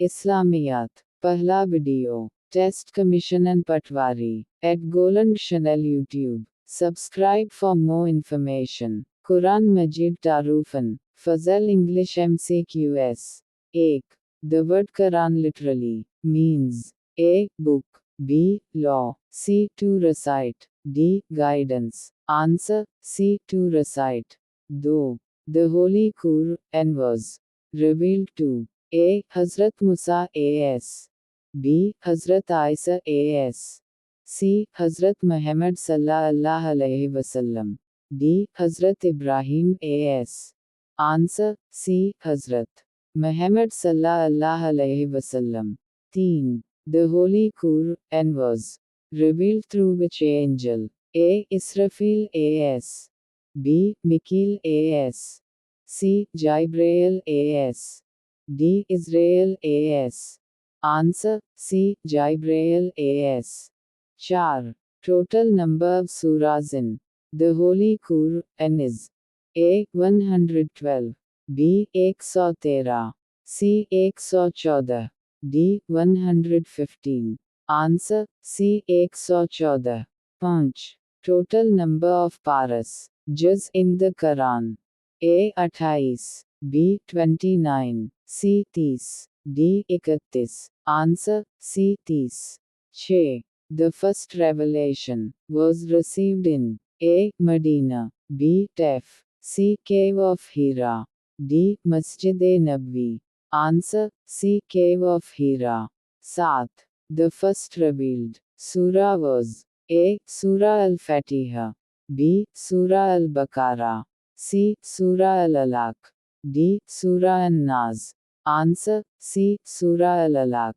Islamiyat. Pahla video. Test Commission and Patwari. At Goland Channel YouTube. Subscribe for more information. Quran Majid Tarufan. Fazal English MCQS. 1. The word Quran literally means A. Book, B. Law, C. To recite, D. Guidance. Answer C. To recite. Though the Holy Quran was revealed to A. Hazrat Musa A.S. B. Hazrat Isa A.S. C. Hazrat Muhammad Sallallahu Alaihi Wasallam. D. Hazrat Ibrahim A.S. Answer C. Hazrat Muhammad Sallallahu Alaihi Wasallam. 3. The Holy Quran was revealed through which angel? A. Israfil A.S. B. Mikil A.S. C. Jibrail A.S. D. Israel A.S. Answer C. Jibrail A.S. 4. Total number of surahs in the Holy Quran is A. 112, B. 113, C. 114, D. 115. Answer C. 114. 5. Total number of paras juz in the Quran. A. 28, B. 29, C. 30, D. 31. Answer C. 30. 6. The first revelation was received in A. Medina, B. Taif, C. Cave of Hira, D. Masjid-e-Nabwi. Answer C. Cave of Hira. 7. The first revealed surah was A. Surah Al-Fatiha, B. Surah Al-Baqarah, C. Surah Al-Alaq, D. Surah An-Nas. Answer C. Surah Al-Alaq.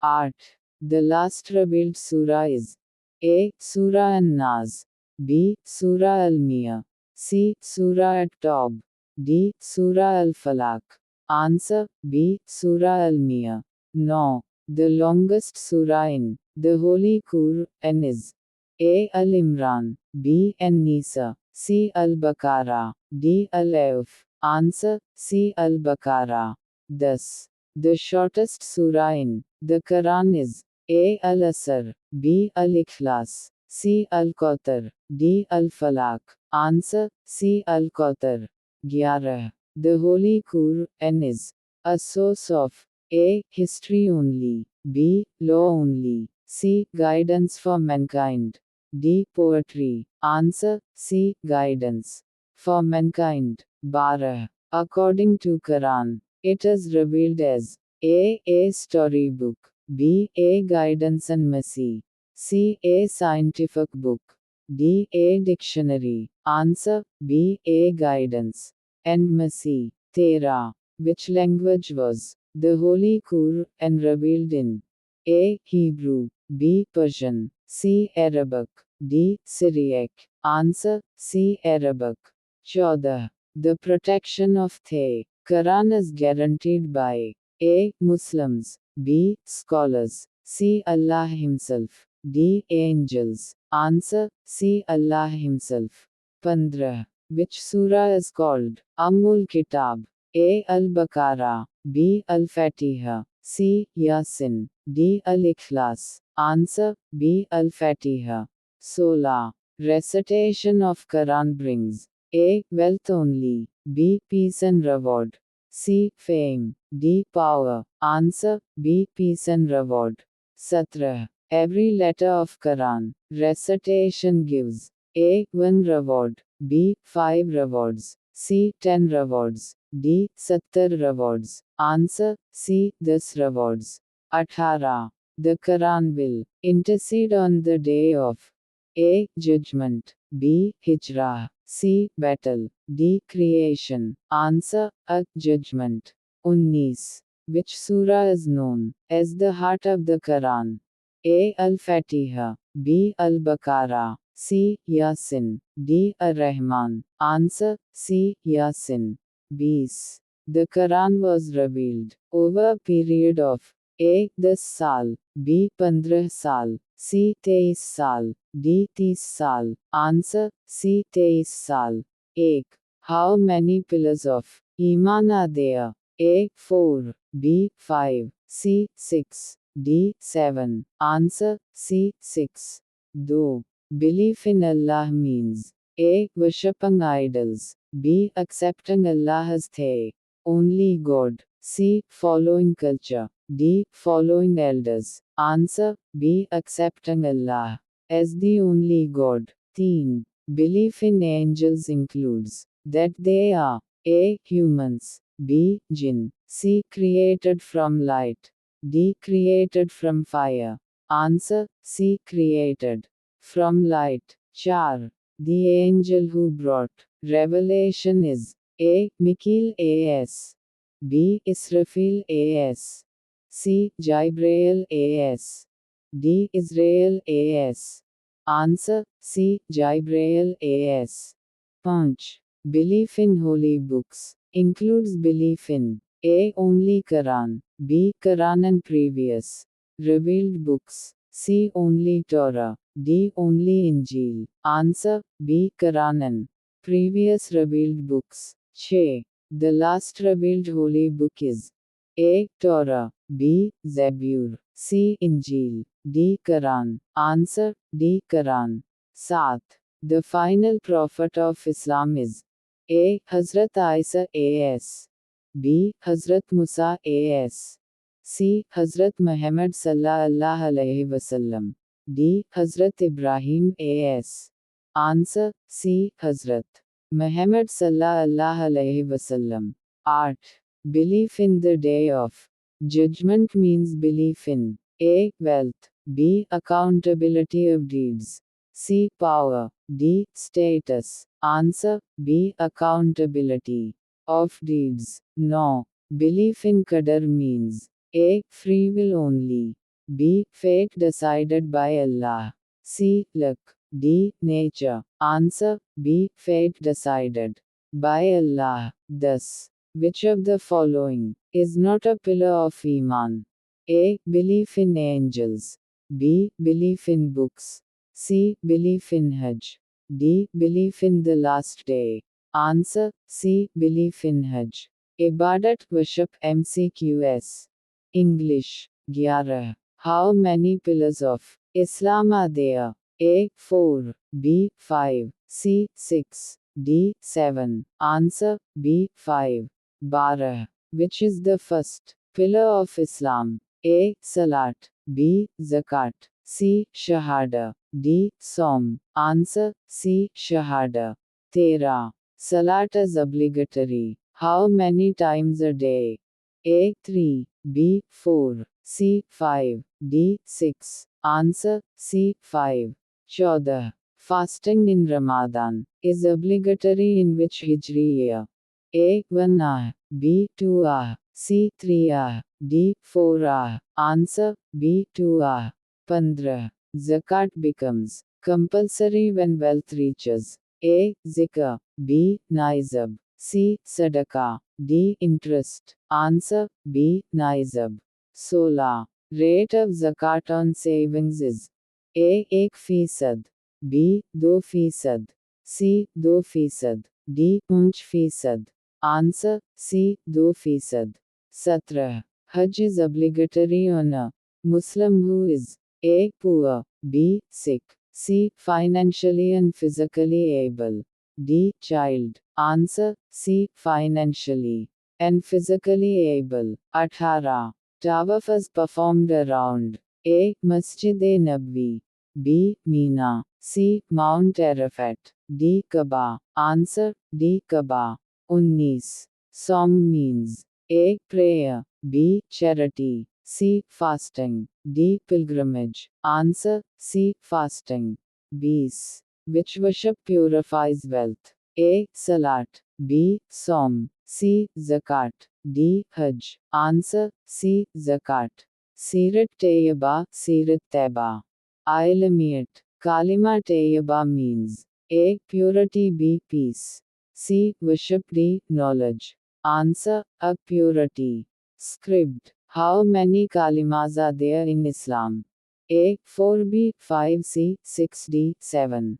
8. The last revealed surah is A. Surah An-Nas, B. Surah Al-Miyah, C. Surah At-Taub, D. Surah Al-Falaq. Answer B. Surah Al-Miyah. 9. The longest surah in the Holy Quran is A. Al-Imran, B. An-Nisa, C. Al-Baqarah, D. Al-Auf. Answer C. Al-Baqarah. Thus, the shortest surah in the Quran is A. Al-Asr, B. Al-Ikhlas, C. Al-Kauthar, D. Al-Falaq. Answer C. Al-Kauthar. 11. The Holy Quran is a source of A. History only, B. Law only, C. Guidance for mankind, D. Poetry. Answer C. Guidance for mankind. 12. According to Quran, it is revealed as A storybook, B. A guidance and mercy, C. A scientific book, D. A dictionary. Answer B. A guidance and mercy. 13. Which language was the Holy Quran revealed in A. Hebrew, B. Persian, C. Arabic, D. Syriac. Answer C. Arabic. 14. The protection of the Quran is guaranteed by A. Muslims, B. Scholars, C. Allah Himself, D. Angels. Answer C. Allah Himself. 15. Which surah is called Ummul Kitab? A. Al-Baqarah, B. Al-Fatiha, C. Yasin, D. Al-Ikhlas. Answer B. Al-Fatiha. 16. Recitation of Quran brings A. Wealth only, B. Peace and reward, C. Fame, D. Power. Answer B. Peace and reward. 17. Every letter of Quran recitation gives A. 1 reward, B. 5 rewards, C. 10 rewards, D. 70 rewards. Answer C. This rewards. 18. The Quran will intercede on the day of A. Judgment, B. Hijrah, C. Battle, D. Creation. Answer A. Judgment. 19. Which surah is known as the heart of the Quran? A. Al-Fatiha, B. Al-Baqarah, C. Yasin, D. Ar-Rahman. Answer C. Yasin. 20. The Quran was revealed over a period of A. 10 saal, B. 15 saal, C. 23 saal, D. 30 saal. Answer C. 23 saal. 1. How many pillars of Iman are there? A. 4, B. 5, C. 6. D. 7. Answer C. 6. Though. Belief in Allah means A. Worshipping idols. B. Accepting Allah as the only God. C. Following culture. D. Following elders. Answer B. Accepting Allah as the only God. 3. Belief in angels includes that they are A. Humans. B. Jinn. C. Created from light. D. Created from fire. Answer C. Created from light. 4. The angel who brought revelation is A. Mikhail A.S. B. Israfil A.S. C. Jibrail A.S. D. Israel A.S. Answer C. Jibrail A.S. 5. Belief in holy books includes belief in A. Only Quran. B. Quran and previous revealed books. C. Only Torah. D. Only Injil. Answer B. Quran and previous revealed books. 6. The last revealed holy book is A. Torah. B. Zabur. C. Injil. D. Quran. Answer D. Quran. 7. The final prophet of Islam is A. Hazrat Isa A.S. B. Hazrat Musa A.S. C. Hazrat Muhammad sallallahu alaihi wasallam. D. Hazrat Ibrahim A.S. Answer C. Hazrat Muhammad sallallahu alaihi wasallam. 8. Belief in the day of judgment means belief in A. Wealth. B. Accountability of deeds. C. Power. D. Status. Answer B. Accountability of deeds. No. Belief in Qadar means A. Free will only. B. Fate decided by Allah. C. Luck. D. Nature. Answer B. Fate decided by Allah. Thus, which of the following is not a pillar of Iman? A. Belief in angels. B. Belief in books. C. Belief in Hajj. D. Belief in the last day. Answer C. Belief in Hajj. Ibadat worship MCQS. English. 11. How many pillars of Islam are there? A. 4. B. 5. C. 6. D. 7. Answer B. 5. 12. Which is the first pillar of Islam? A. Salat. B. Zakat. C. Shahada. D. Som. Answer C. Shahada. 13. Salat is obligatory. How many times a day? A. 3. B. 4. C. 5. D. 6. Answer C. 5. 14. Fasting in Ramadan is obligatory in which Hijri year? A. 1 hour. B. 2 hour. C. 3 hour. D. 4 hour. Answer B. 2 hour. 15. Zakat becomes compulsory when wealth reaches A. Zikr. B. Naizab. C. Sadaqah. D. Interest. Answer B. Naizab. 16. Rate of zakat on savings is A. 1%. B. 2%. C. 2%. D. 5%. Answer C. 2%. 17. Hajj is obligatory on a Muslim who is A. Poor. B. Sick. C. Financially and physically able. D. Child. Answer C. Financially and physically able. 18. Tawaf is performed around A. Masjid-e-Nabwi. B. Mina. C. Mount Arafat. D. Kaaba. Answer D. Kaaba. 19. Som means A. Prayer. B. Charity. C. Fasting. D. Pilgrimage. Answer C. Fasting. 20. Which worship purifies wealth? A. Salat. B. Som. C. Zakat. D. Hajj. Answer C. Zakat. Sirat Tayyibah, Sirat Taiba. Ilamiyat. Kalima Tayyibah means A. Purity. B. Peace. C. Worship. D. Knowledge. Answer A. Purity. Script. How many kalimas are there in Islam? A. 4b, 5c, 6d, 7.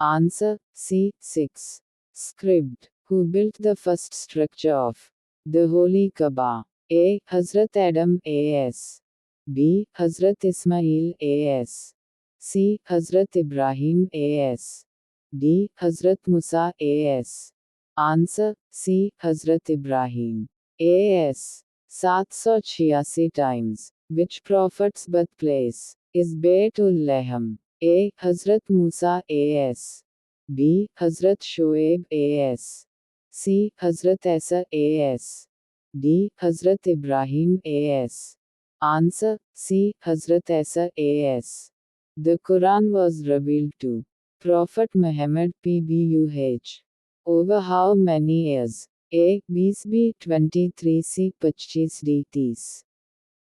Answer C. 6. Script. Who built the first structure of the Holy Kaaba? A. Hazrat Adam A.S. B. Hazrat Ismail A.S. C. Hazrat Ibrahim A.S. D. Hazrat Musa A.S. Answer C. Hazrat Ibrahim A.S. 786 times. Which prophet's birthplace is Baytul Laham? A. Hazrat Musa A.S. B. Hazrat Shoaib A.S. C. Hazrat Isa A.S. D. Hazrat Ibrahim A.S. Answer C. Hazrat Isa A.S. The Quran was revealed to Prophet Muhammad PBUH over how many years? A. 20 23 C. 25 D. 30.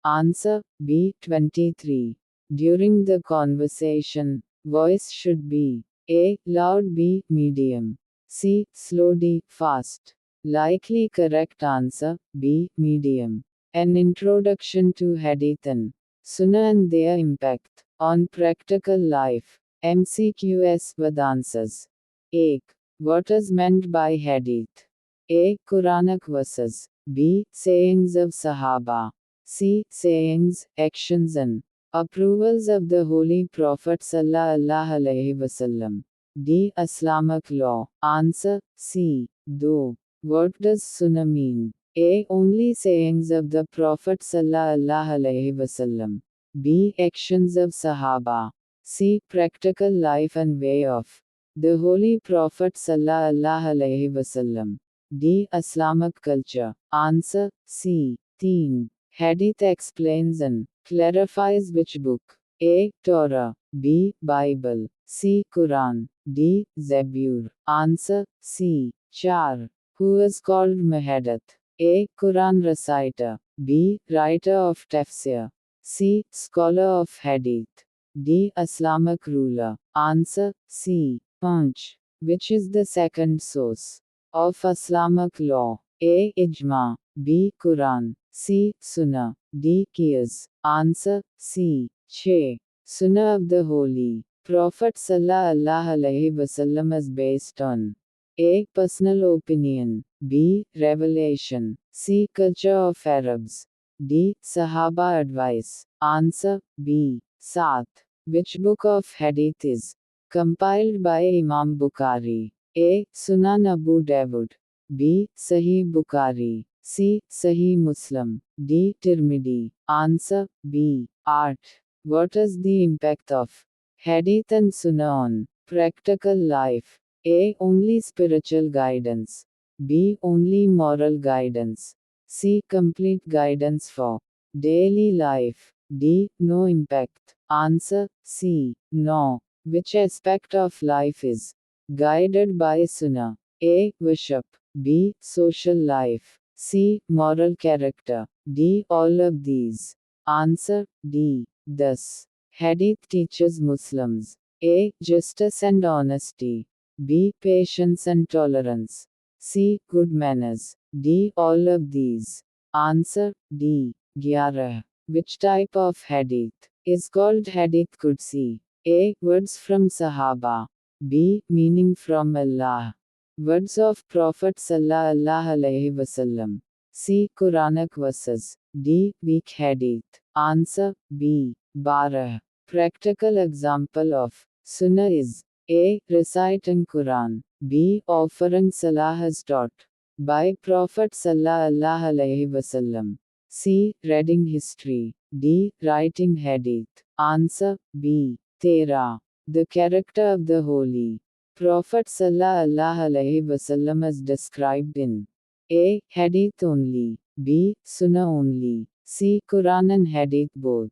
Answer B. 23. During the conversation, voice should be A. Loud, B. Medium, C. Slow, D. Fast. Likely correct answer B. Medium. An introduction to Hadith and Sunnah and their impact on practical life. MCQS with answers. A. What is meant by Hadith? A. Quranic verses. B. Sayings of Sahaba. C. Sayings, actions and approvals of the Holy Prophet Sallallahu Alaihi Wasallam. D. Islamic law. Answer C. Though. What does Sunnah mean? A. Only sayings of the Prophet Sallallahu Alaihi Wasallam. B. Actions of Sahaba. C. Practical life and way of the Holy Prophet Sallallahu Alaihi Wasallam. D. Islamic culture. Answer C. 3. Hadith explains and clarifies which book? A. Torah. B. Bible. C. Quran. D. Zabur. Answer C. 4. Who is called Muhaddith? A. Quran reciter. B. Writer of Tafsir. C. Scholar of Hadith. D. Islamic ruler. Answer C. Punch. Which is the second source of Islamic law? A. Ijma. B. Quran. C. Sunnah. D. Qiyas. Answer C. Che. Sunnah of the Holy Prophet Sallallahu Alaihi Wasallam is based on A. Personal opinion. B. Revelation. C. Culture of Arabs. D. Sahaba advice. Answer B. Saath. Which book of Hadith is compiled by Imam Bukhari? A. Sunan Abu Dawud. B. Sahih Bukhari. C. Sahih Muslim. D. Tirmidhi. Answer B. Art. What is the impact of Hadith and Sunnah on practical life? A. Only spiritual guidance. B. Only moral guidance. C. Complete guidance for daily life. D. No impact. Answer C. No. Which aspect of life is guided by Sunnah? A. Worship. B. Social life. C. Moral character. D. All of these. Answer D. Thus, Hadith teaches Muslims A. Justice and honesty. B. Patience and tolerance. C. Good manners. D. All of these. Answer D. 11. Which type of Hadith is called Hadith Qudsi? A. Words from Sahaba. B. Meaning from Allah. Words of Prophet Sallallahu Alaihi Wasallam. C. Quranic verses. D. Weak Hadith. Answer B. 12. Practical example of Sunnah is A. Reciting Quran. B. Offering Salah as taught by Prophet Sallallahu Alaihi Wasallam. C. Reading history. D. Writing Hadith. Answer B. 13. The character of the Holy Prophet Sallallahu Alaihi Wasallam is described in A. Hadith only. B. Sunnah only. C. Quran and Hadith both.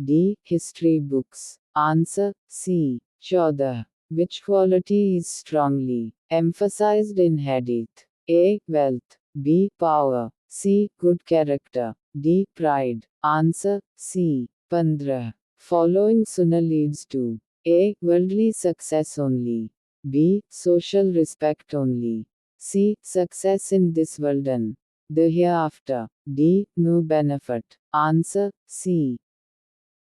D. History books. Answer C. 14. Which quality is strongly emphasized in Hadith? A. Wealth. B. Power. C. Good character. D. Pride. Answer C. 15. Following Sunnah leads to A. Worldly success only. B. Social respect only. C. Success in this world and the hereafter. D. No benefit. Answer C.